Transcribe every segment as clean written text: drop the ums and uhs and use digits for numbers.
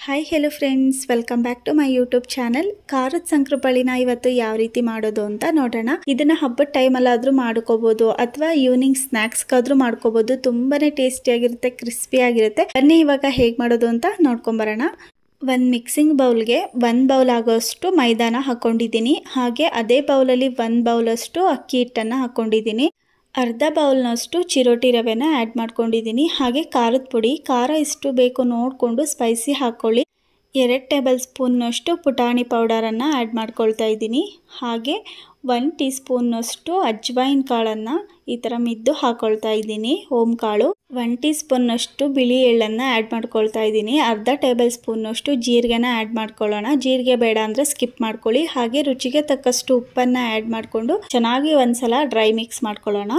Hi hello friends, welcome back to my YouTube channel. ಖಾರದ ಶಂಕರಪಾಳಿನ ಇವತ್ತು ಯಾವ ರೀತಿ ಮಾಡೋದು ಅಂತ ನೋಡೋಣ. ಇದನ್ನ ಹಬ್ಬದ ಟೈಮಲ್ಲಾದರೂ ಮಾಡ್ಕೋಬಹುದು ಅಥವಾ ಈವ್ನಿಂಗ್ ಸ್ನ್ಯಾಕ್ಸ್ಗಾದ್ರೂ ಮಾಡ್ಕೋಬಹುದು. ತುಂಬಾನೇ ಟೇಸ್ಟಿಯಾಗಿರುತ್ತೆ, ಕ್ರಿಸ್ಪಿಯಾಗಿರುತ್ತೆ. ಬನ್ನಿ ಇವಾಗ ಹೇಗೆ ಮಾಡೋದು ಅಂತ ನೋಡ್ಕೊಂಬರೋಣ. ಒಂದು ಮಿಕ್ಸಿಂಗ್ ಬೌಲ್ಗೆ 1 ಬೌಲ್ ಆಗೋಷ್ಟು ಮೈದಾನ ಹಾಕೊಂಡಿದ್ದೀನಿ. ಹಾಗೆ ಅದೇ ಬೌಲಲ್ಲಿ 1 ಬೌಲಷ್ಟು ಅಕ್ಕಿ ಹಿಟ್ಟನ್ನು ಹಾಕೊಂಡಿದ್ದೀನಿ. ಅರ್ಧ ಬೌಲ್ನಷ್ಟು ಚಿರೋಟಿ ರವೆನ ಆ್ಯಡ್ ಮಾಡ್ಕೊಂಡಿದ್ದೀನಿ. ಹಾಗೆ ಖಾರದ ಪುಡಿ, ಖಾರ ಎಷ್ಟು ಬೇಕು ನೋಡಿಕೊಂಡು ಸ್ಪೈಸಿ ಹಾಕ್ಕೊಳ್ಳಿ. 2 ಟೇಬಲ್ ಸ್ಪೂನ್ನಷ್ಟು ಪುಟಾಣಿ ಪೌಡರನ್ನು ಆ್ಯಡ್ ಮಾಡ್ಕೊಳ್ತಾ ಇದ್ದೀನಿ. ಹಾಗೆ 1 ಟೀ ಸ್ಪೂನ್ನಷ್ಟು ಅಜ್ವೈನ್ ಕಾಳನ್ನು ಈ ಥರ ಮಿದ್ದು ಹಾಕ್ಕೊಳ್ತಾ ಇದ್ದೀನಿ, ಓಮ್ ಕಾಳು. 1 ಟೀ ಸ್ಪೂನ್ನಷ್ಟು ಬಿಳಿ ಎಳ್ಳನ್ನು ಆ್ಯಡ್ ಮಾಡ್ಕೊಳ್ತಾ ಇದ್ದೀನಿ. ಅರ್ಧ ಟೇಬಲ್ ಸ್ಪೂನ್ನಷ್ಟು ಜೀರಿಗೆನ ಆ್ಯಡ್ ಮಾಡ್ಕೊಳ್ಳೋಣ. ಜೀರಿಗೆ ಬೇಡ ಅಂದರೆ ಸ್ಕಿಪ್ ಮಾಡ್ಕೊಳ್ಳಿ. ಹಾಗೆ ರುಚಿಗೆ ತಕ್ಕಷ್ಟು ಉಪ್ಪನ್ನು ಆ್ಯಡ್ ಮಾಡಿಕೊಂಡು ಚೆನ್ನಾಗಿ ಒಂದ್ಸಲ ಡ್ರೈ ಮಿಕ್ಸ್ ಮಾಡ್ಕೊಳ್ಳೋಣ.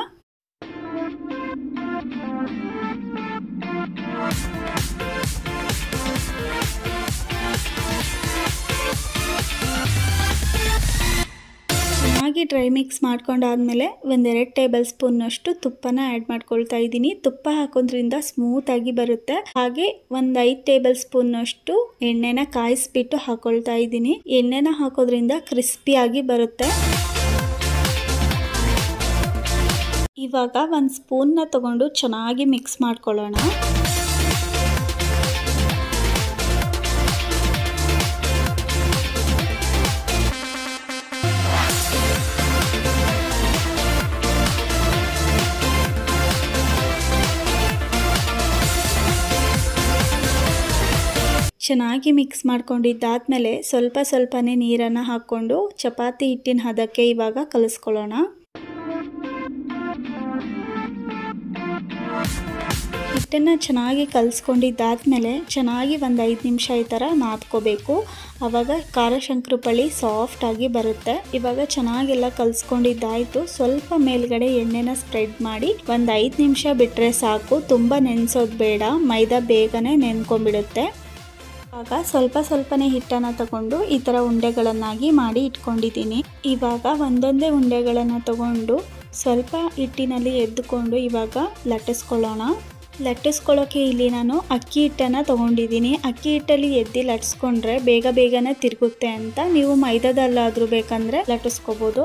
ಚೆನ್ನಾಗಿ ಡ್ರೈ ಮಿಕ್ಸ್ ಮಾಡ್ಕೊಂಡಾದ್ಮೇಲೆ 1-2 ಟೇಬಲ್ ಸ್ಪೂನ್ನಷ್ಟು ತುಪ್ಪನ ಆ್ಯಡ್ ಮಾಡ್ಕೊಳ್ತಾ ಇದ್ದೀನಿ. ತುಪ್ಪ ಹಾಕೋದ್ರಿಂದ ಸ್ಮೂತಾಗಿ ಬರುತ್ತೆ. ಹಾಗೆ 5 ಟೇಬಲ್ ಸ್ಪೂನ್ನಷ್ಟು ಎಣ್ಣೆನ ಕಾಯಿಸ್ಬಿಟ್ಟು ಹಾಕೊಳ್ತಾ ಇದ್ದೀನಿ. ಎಣ್ಣೆನ ಹಾಕೋದ್ರಿಂದ ಕ್ರಿಸ್ಪಿಯಾಗಿ ಬರುತ್ತೆ. ಇವಾಗ 1 ಸ್ಪೂನ್ನ ತಗೊಂಡು ಚೆನ್ನಾಗಿ ಮಿಕ್ಸ್ ಮಾಡ್ಕೊಳ್ಳೋಣ. ಚೆನ್ನಾಗಿ ಮಿಕ್ಸ್ ಮಾಡ್ಕೊಂಡಿದ್ದಾದಮೇಲೆ ಸ್ವಲ್ಪನೇ ನೀರನ್ನು ಹಾಕ್ಕೊಂಡು ಚಪಾತಿ ಹಿಟ್ಟಿನ ಹದಕ್ಕೆ ಇವಾಗ ಕಲಿಸ್ಕೊಳ್ಳೋಣ. ಹಿಟ್ಟನ್ನು ಚೆನ್ನಾಗಿ ಕಲಿಸ್ಕೊಂಡಿದ್ದಾದಮೇಲೆ ಚೆನ್ನಾಗಿ 5 ನಿಮಿಷ ಈ ಥರ ನಾದ್ಕೋಬೇಕು. ಆವಾಗ ಖಾರ ಶಂಕರಪಾಳಿ ಸಾಫ್ಟಾಗಿ ಬರುತ್ತೆ. ಇವಾಗ ಚೆನ್ನಾಗೆಲ್ಲ ಕಲಿಸ್ಕೊಂಡಿದ್ದಾಯಿತು. ಸ್ವಲ್ಪ ಮೇಲ್ಗಡೆ ಎಣ್ಣೆನ ಸ್ಪ್ರೆಡ್ ಮಾಡಿ 5 ನಿಮಿಷ ಬಿಟ್ಟರೆ ಸಾಕು. ತುಂಬ ನೆನೆಸೋದು ಬೇಡ, ಮೈದಾ ಬೇಗನೆ ನೆನ್ಕೊಂಡ್ಬಿಡುತ್ತೆ. ಇವಾಗ ಸ್ವಲ್ಪನೇ ಹಿಟ್ಟನ್ನು ತಗೊಂಡು ಈ ಥರ ಉಂಡೆಗಳನ್ನಾಗಿ ಮಾಡಿ ಇಟ್ಕೊಂಡಿದ್ದೀನಿ. ಇವಾಗ ಒಂದೊಂದೇ ಉಂಡೆಗಳನ್ನು ತಗೊಂಡು ಸ್ವಲ್ಪ ಹಿಟ್ಟಿನಲ್ಲಿ ಎದ್ದುಕೊಂಡು ಇವಾಗ ಲಟ್ಟಿಸ್ಕೊಳ್ಳೋಣ. ಲಟ್ಟಿಸ್ಕೊಳ್ಳೋಕ್ಕೆ ಇಲ್ಲಿ ನಾನು ಅಕ್ಕಿ ಹಿಟ್ಟನ್ನು ತೊಗೊಂಡಿದ್ದೀನಿ. ಅಕ್ಕಿ ಹಿಟ್ಟಲ್ಲಿ ಎದ್ದು ಲಟ್ಟಿಸ್ಕೊಂಡ್ರೆ ಬೇಗನೆ ತಿರುಗುತ್ತೆ ಅಂತ. ನೀವು ಮೈದಾದಲ್ಲಾದರೂ ಬೇಕಂದರೆ ಲಟ್ಟಿಸ್ಕೋಬೋದು.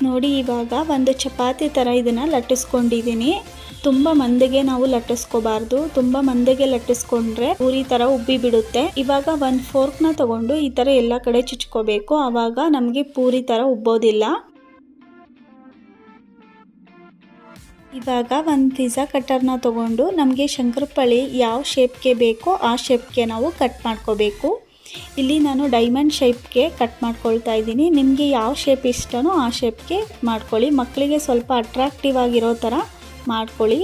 ನೋಡಿ, ಇವಾಗ ಒಂದು ಚಪಾತಿ ಥರ ಇದನ್ನು ಲಟ್ಟಿಸ್ಕೊಂಡಿದ್ದೀನಿ. ತುಂಬ ಮಂದಿಗೆ ನಾವು ಲಟ್ಟಿಸ್ಕೋಬಾರ್ದು. ತುಂಬ ಮಂದಿಗೆ ಲಟ್ಟಿಸ್ಕೊಂಡ್ರೆ ಪೂರಿ ಥರ ಉಬ್ಬಿ ಬಿಡುತ್ತೆ. ಇವಾಗ 1 ಫೋರ್ಕ್ನ ತಗೊಂಡು ಈ ಥರ ಎಲ್ಲ ಕಡೆ ಚುಚ್ಕೋಬೇಕು. ಆವಾಗ ನಮಗೆ ಪೂರಿ ಥರ ಉಬ್ಬೋದಿಲ್ಲ. ಇವಾಗ 1 ಪಿಜ್ಜಾ ಕಟ್ಟರ್ನ ತಗೊಂಡು ನಮಗೆ ಶಂಕರಪಾಳಿ ಯಾವ ಶೇಪ್ಗೆ ಬೇಕೋ ಆ ಶೇಪ್ಗೆ ನಾವು ಕಟ್ ಮಾಡ್ಕೋಬೇಕು. ಇಲ್ಲಿ ನಾನು ಡೈಮಂಡ್ ಶೇಪ್ಗೆ ಕಟ್ ಮಾಡ್ಕೊಳ್ತಾ ಇದ್ದೀನಿ. ನಿಮಗೆ ಯಾವ ಶೇಪ್ ಇಷ್ಟನೋ ಆ ಶೇಪ್ಗೆ ಮಾಡ್ಕೊಳ್ಳಿ. ಮಕ್ಕಳಿಗೆ ಸ್ವಲ್ಪ ಅಟ್ರಾಕ್ಟಿವ್ ಆಗಿರೋ ಥರ ಮಾಡ್ಕೊಳ್ಳಿ.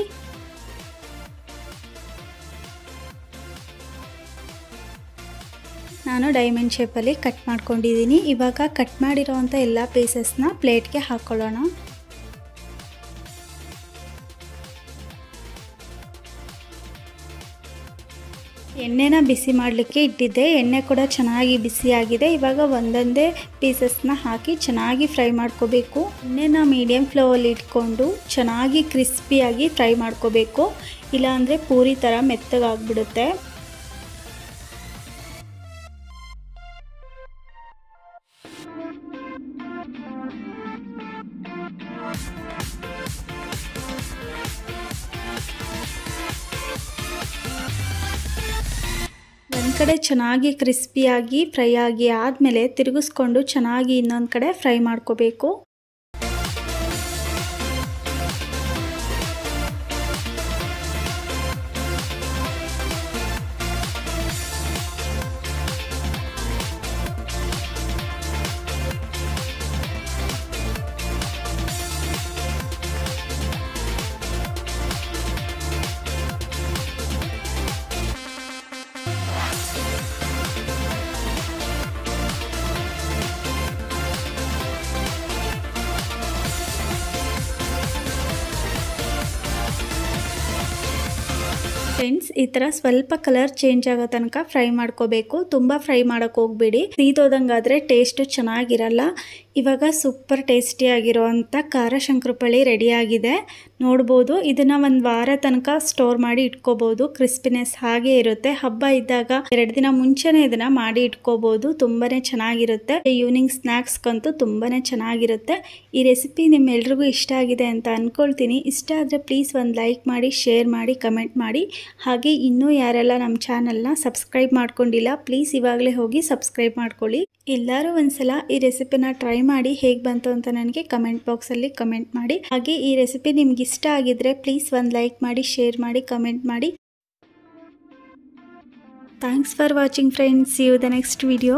ನಾನು ಡೈಮಂಡ್ ಶೇಪಲ್ಲಿ ಕಟ್ ಮಾಡ್ಕೊಂಡಿದ್ದೀನಿ. ಇವಾಗ ಕಟ್ ಮಾಡಿರೋವಂಥ ಎಲ್ಲ ಪೀಸಸ್ನ ಪ್ಲೇಟ್ಗೆ ಹಾಕ್ಕೊಳ್ಳೋಣ. ಎಣ್ಣೆನ ಬಿಸಿ ಮಾಡಲಿಕ್ಕೆ ಇಟ್ಟಿದ್ದೆ. ಎಣ್ಣೆ ಕೂಡ ಚೆನ್ನಾಗಿ ಬಿಸಿಯಾಗಿದೆ. ಇವಾಗ ಒಂದೊಂದೇ ಪೀಸಸ್ನ ಹಾಕಿ ಚೆನ್ನಾಗಿ ಫ್ರೈ ಮಾಡ್ಕೋಬೇಕು. ಎಣ್ಣೆನ ಮೀಡಿಯಮ್ ಫ್ಲೇವಲ್ಲಿ ಇಟ್ಕೊಂಡು ಚೆನ್ನಾಗಿ ಕ್ರಿಸ್ಪಿಯಾಗಿ ಫ್ರೈ ಮಾಡ್ಕೋಬೇಕು. ಇಲ್ಲಾಂದರೆ ಪೂರಿ ಥರ ಮೆತ್ತಗಾಗ್ಬಿಡುತ್ತೆ. ಒಂದು ಕಡೆ ಚೆನ್ನಾಗಿ ಕ್ರಿಸ್ಪಿಯಾಗಿ ಫ್ರೈ ಆಗಿ ಆದಮೇಲೆ ತಿರುಗಿಸ್ಕೊಂಡು ಚೆನ್ನಾಗಿ ಇನ್ನೊಂದು ಕಡೆ ಫ್ರೈ ಮಾಡ್ಕೋಬೇಕು. ಫ್ರೆಂಡ್ಸ್, ಈ ಥರ ಸ್ವಲ್ಪ ಕಲರ್ ಚೇಂಜ್ ಆಗೋ ತನಕ ಫ್ರೈ ಮಾಡ್ಕೋಬೇಕು. ತುಂಬ ಫ್ರೈ ಮಾಡೋಕ್ಕೆ ಹೋಗ್ಬೇಡಿ. ಸೀದೋದಂಗಾದರೆ ಟೇಸ್ಟು ಚೆನ್ನಾಗಿರಲ್ಲ. ಇವಾಗ ಸೂಪರ್ ಟೇಸ್ಟಿಯಾಗಿರೋವಂಥ ಖಾರ ಶಂಕರಪಳಿ ರೆಡಿಯಾಗಿದೆ. ನೋಡ್ಬೋದು, ಇದನ್ನು ಒಂದು ವಾರ ತನಕ ಸ್ಟೋರ್ ಮಾಡಿ ಇಟ್ಕೋಬೋದು. ಕ್ರಿಸ್ಪಿನೆಸ್ ಹಾಗೆ ಇರುತ್ತೆ. ಹಬ್ಬ ಇದ್ದಾಗ 2 ದಿನ ಮುಂಚೆನೇ ಇದನ್ನು ಮಾಡಿ ಇಟ್ಕೋಬೋದು. ತುಂಬಾ ಚೆನ್ನಾಗಿರುತ್ತೆ. ಈವ್ನಿಂಗ್ ಸ್ನ್ಯಾಕ್ಸ್ಗಂತೂ ತುಂಬಾ ಚೆನ್ನಾಗಿರುತ್ತೆ. ಈ ರೆಸಿಪಿ ನಿಮ್ಮೆಲ್ರಿಗೂ ಇಷ್ಟ ಆಗಿದೆ ಅಂತ ಅಂದ್ಕೊಳ್ತೀನಿ. ಇಷ್ಟ ಆದರೆ ಪ್ಲೀಸ್ ಒಂದು ಲೈಕ್ ಮಾಡಿ, ಶೇರ್ ಮಾಡಿ, ಕಮೆಂಟ್ ಮಾಡಿ. ಹಾಗೆ ಇನ್ನೂ ಯಾರೆಲ್ಲ ನಮ್ಮ ಚಾನಲ್ನ ಸಬ್ಸ್ಕ್ರೈಬ್ ಮಾಡ್ಕೊಂಡಿಲ್ಲ ಪ್ಲೀಸ್ ಇವಾಗಲೇ ಹೋಗಿ ಸಬ್ಸ್ಕ್ರೈಬ್ ಮಾಡ್ಕೊಳ್ಳಿ. ಎಲ್ಲರೂ ಒಂದ್ಸಲ ಈ ರೆಸಿಪಿನ ಟ್ರೈ ಮಾಡಿ ಹೇಗೆ ಬಂತು ಅಂತ ನನಗೆ ಕಮೆಂಟ್ ಬಾಕ್ಸಲ್ಲಿ ಕಮೆಂಟ್ ಮಾಡಿ. ಹಾಗೆ ಈ ರೆಸಿಪಿ ನಿಮ್ಗೆ ಇಷ್ಟ ಆಗಿದ್ರೆ ಪ್ಲೀಸ್ ಒಂದು ಲೈಕ್ ಮಾಡಿ, ಶೇರ್ ಮಾಡಿ, ಕಮೆಂಟ್ ಮಾಡಿ. Thanks for watching friends. See you the next video.